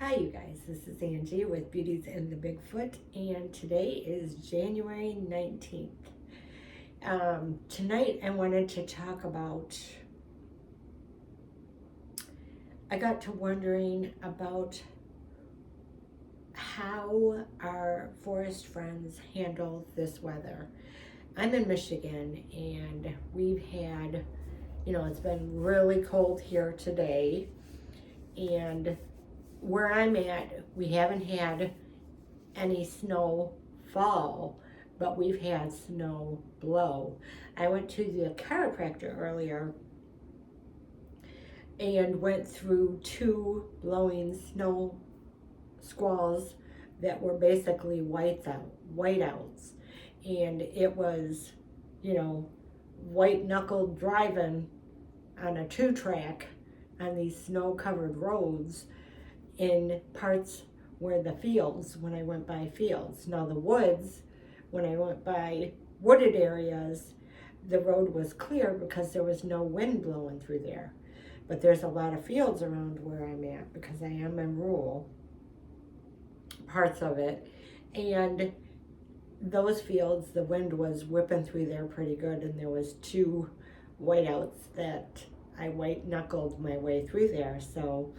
Hi, you guys. This is Angie with Beauties and the Bigfoot, and today is January 19th. Tonight, I wanted to talk about. I got to wondering about how our forest friends handle this weather. I'm in Michigan, and we've had, it's been really cold here today, and where I'm at, we haven't had any snow fall, but we've had snow blow. I went to the chiropractor earlier and went through two blowing snow squalls that were basically whiteouts. And it was, white knuckled driving on a 2-track on these snow covered roads in parts where the fields, when I went by fields. Now the woods, when I went by wooded areas, the road was clear because there was no wind blowing through there. But there's a lot of fields around where I'm at because I am in rural parts of it. And those fields, the wind was whipping through there pretty good, and there was two whiteouts that I white knuckled my way through there. So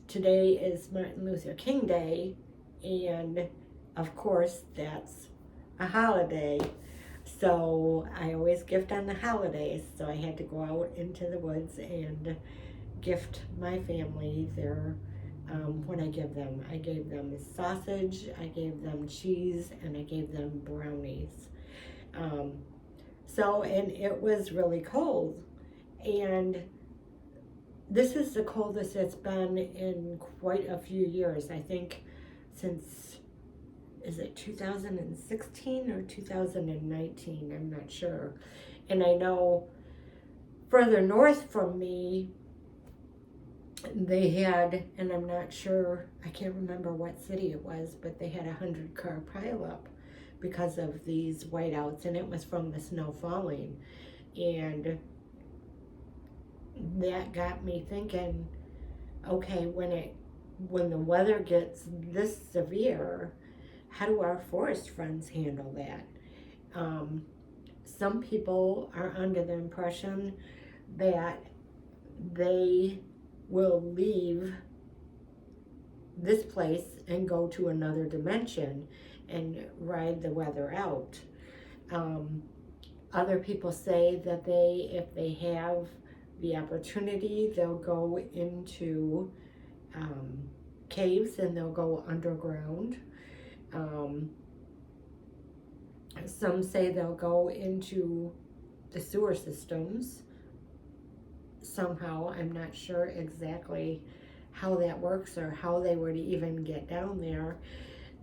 today is Martin Luther King Day, and of course that's a holiday. So I always gift on the holidays, so I had to go out into the woods and gift my family their what I gave them sausage, I gave them cheese, and I gave them brownies. And it was really cold, and this is the coldest it's been in quite a few years. I think since, is it 2016 or 2019? I'm not sure. And I know further north from me, they had, and I'm not sure, I can't remember what city it was, but they had 100-car pileup because of these whiteouts, and it was from the snow falling. And that got me thinking, okay, when the weather gets this severe, how do our forest friends handle that? Some people are under the impression that they will leave this place and go to another dimension and ride the weather out. Other people say that if they have the opportunity, they'll go into caves and they'll go underground. Some say they'll go into the sewer systems somehow. I'm not sure exactly how that works or how they would even get down there.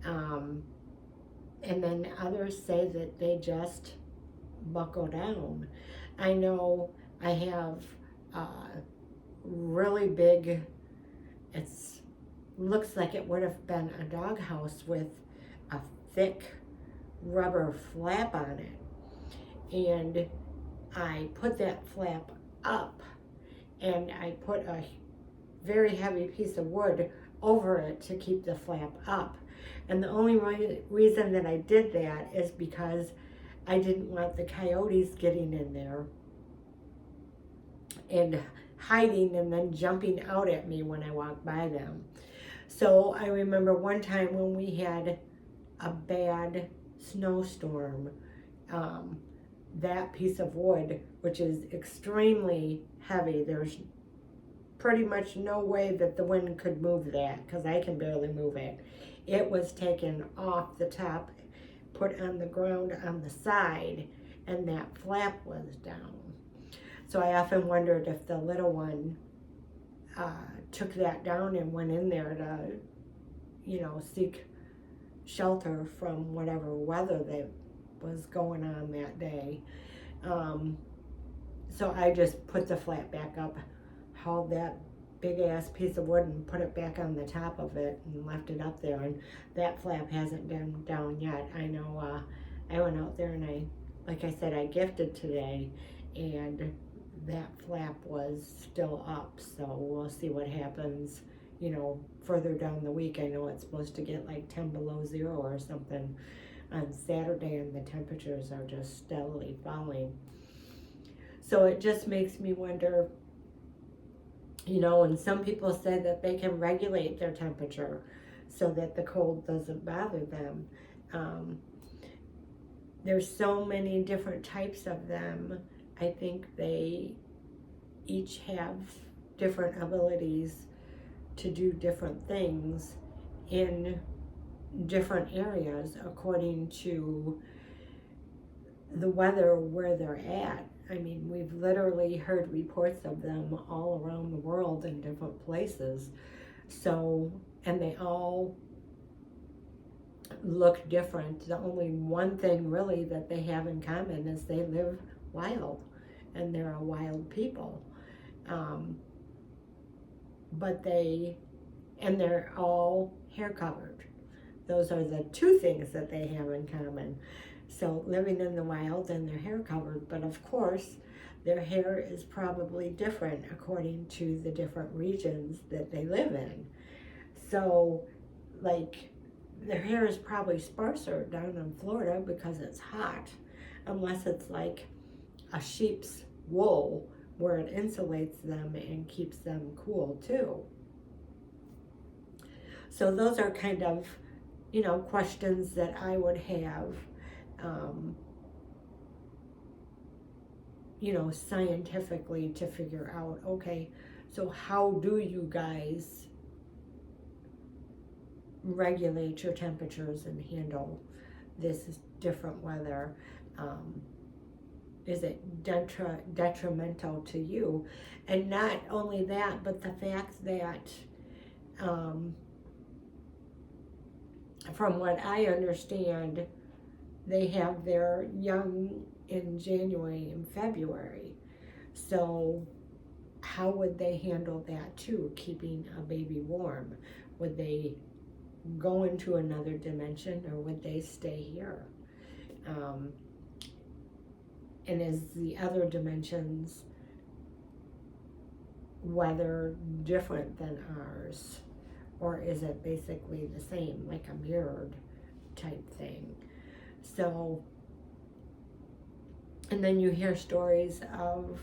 And then others say that they just buckle down. I know I have really big, it looks like it would have been a doghouse with a thick rubber flap on it. And I put that flap up, and I put a very heavy piece of wood over it to keep the flap up. And the only reason that I did that is because I didn't want the coyotes getting in there and hiding and then jumping out at me when I walked by them. So I remember one time when we had a bad snowstorm, that piece of wood, which is extremely heavy, there's pretty much no way that the wind could move that because I can barely move it. It was taken off the top, put on the ground on the side, and that flap was down. So I often wondered if the little one took that down and went in there to, seek shelter from whatever weather that was going on that day. So I just put the flap back up, hauled that big ass piece of wood and put it back on the top of it and left it up there, and that flap hasn't been down yet. I know I went out there and like I said, I gifted today, and that flap was still up, so we'll see what happens, further down the week. I know it's supposed to get like 10 below zero or something on Saturday, and the temperatures are just steadily falling. So it just makes me wonder, and some people say that they can regulate their temperature so that the cold doesn't bother them. There's so many different types of them. I think they each have different abilities to do different things in different areas according to the weather where they're at. I mean, we've literally heard reports of them all around the world in different places. So, and they all look different. The only one thing really that they have in common is they live wild, and they're a wild people. But they're all hair covered. Those are the two things that they have in common. So living in the wild and their hair covered, but of course their hair is probably different according to the different regions that they live in. So like their hair is probably sparser down in Florida because it's hot, unless it's like a sheep's wool where it insulates them and keeps them cool too. So those are kind of, questions that I would have, scientifically to figure out, okay, so how do you guys regulate your temperatures and handle this different weather? Is it detrimental to you? And not only that, but the fact that, from what I understand, they have their young in January and February. So how would they handle that too, keeping a baby warm? Would they go into another dimension, or would they stay here? And is the other dimensions weather different than ours? Or is it basically the same, like a mirrored type thing? So, and then you hear stories of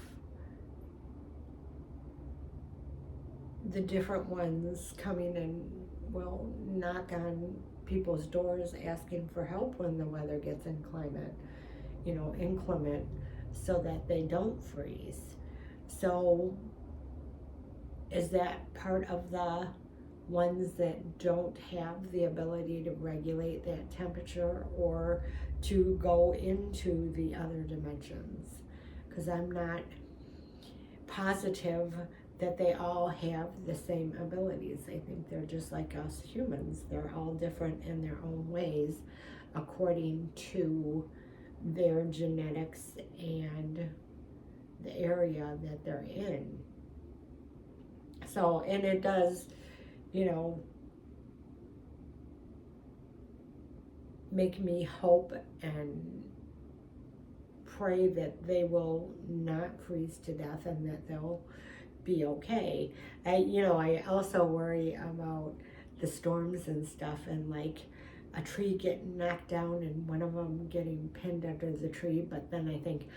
the different ones coming and will knock on people's doors asking for help when the weather gets inclement, so that they don't freeze. So is that part of the ones that don't have the ability to regulate that temperature or to go into the other dimensions? Because I'm not positive that they all have the same abilities. I think they're just like us humans. They're all different in their own ways according to their genetics and the area that they're in. So, and it does, make me hope and pray that they will not freeze to death and that they'll be okay. I also worry about the storms and stuff, and like a tree getting knocked down and one of them getting pinned under the tree. But then I think,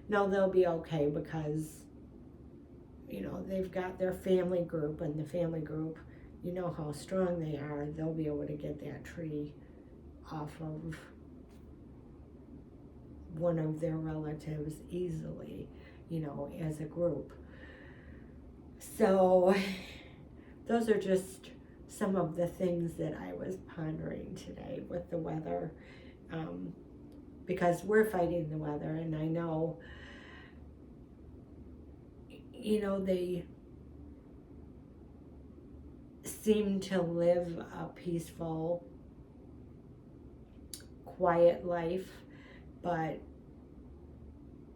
no, they'll be okay because, they've got their family group, and the family group, how strong they are. They'll be able to get that tree off of one of their relatives easily, as a group. So those are just some of the things that I was pondering today with the weather, because we're fighting the weather, and I know, they seem to live a peaceful, quiet life, but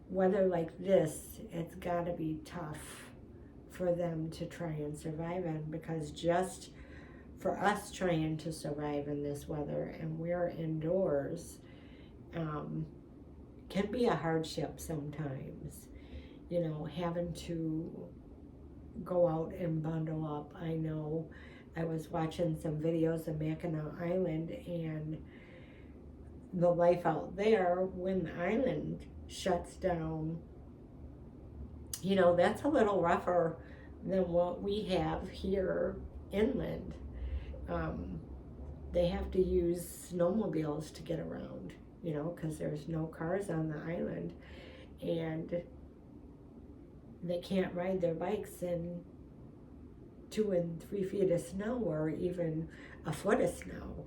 weather like this, it's got to be tough for them to try and survive in, because just for us trying to survive in this weather, and we're indoors, can be a hardship sometimes, having to go out and bundle up. I know I was watching some videos of Mackinac Island and the life out there when the island shuts down. You know, that's a little rougher than what we have here inland. Um, they have to use snowmobiles to get around, you know, because there's no cars on the island, and they can't ride their bikes in 2 and 3 feet of snow or even a foot of snow.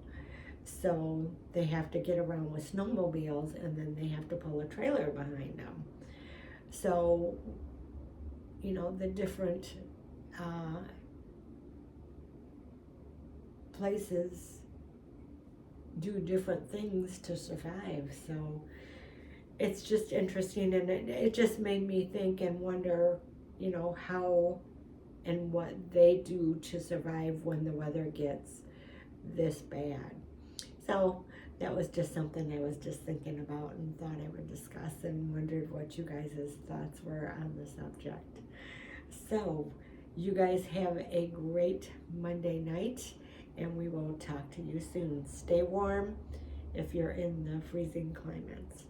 So they have to get around with snowmobiles, and then they have to pull a trailer behind them. So, you know, the different places do different things to survive. So it's just interesting, and it just made me think and wonder, you know, how and what they do to survive when the weather gets this bad. So that was just something I was just thinking about and thought I would discuss, and wondered what you guys' thoughts were on the subject. So you guys have a great Monday night, and we will talk to you soon. Stay warm if you're in the freezing climates.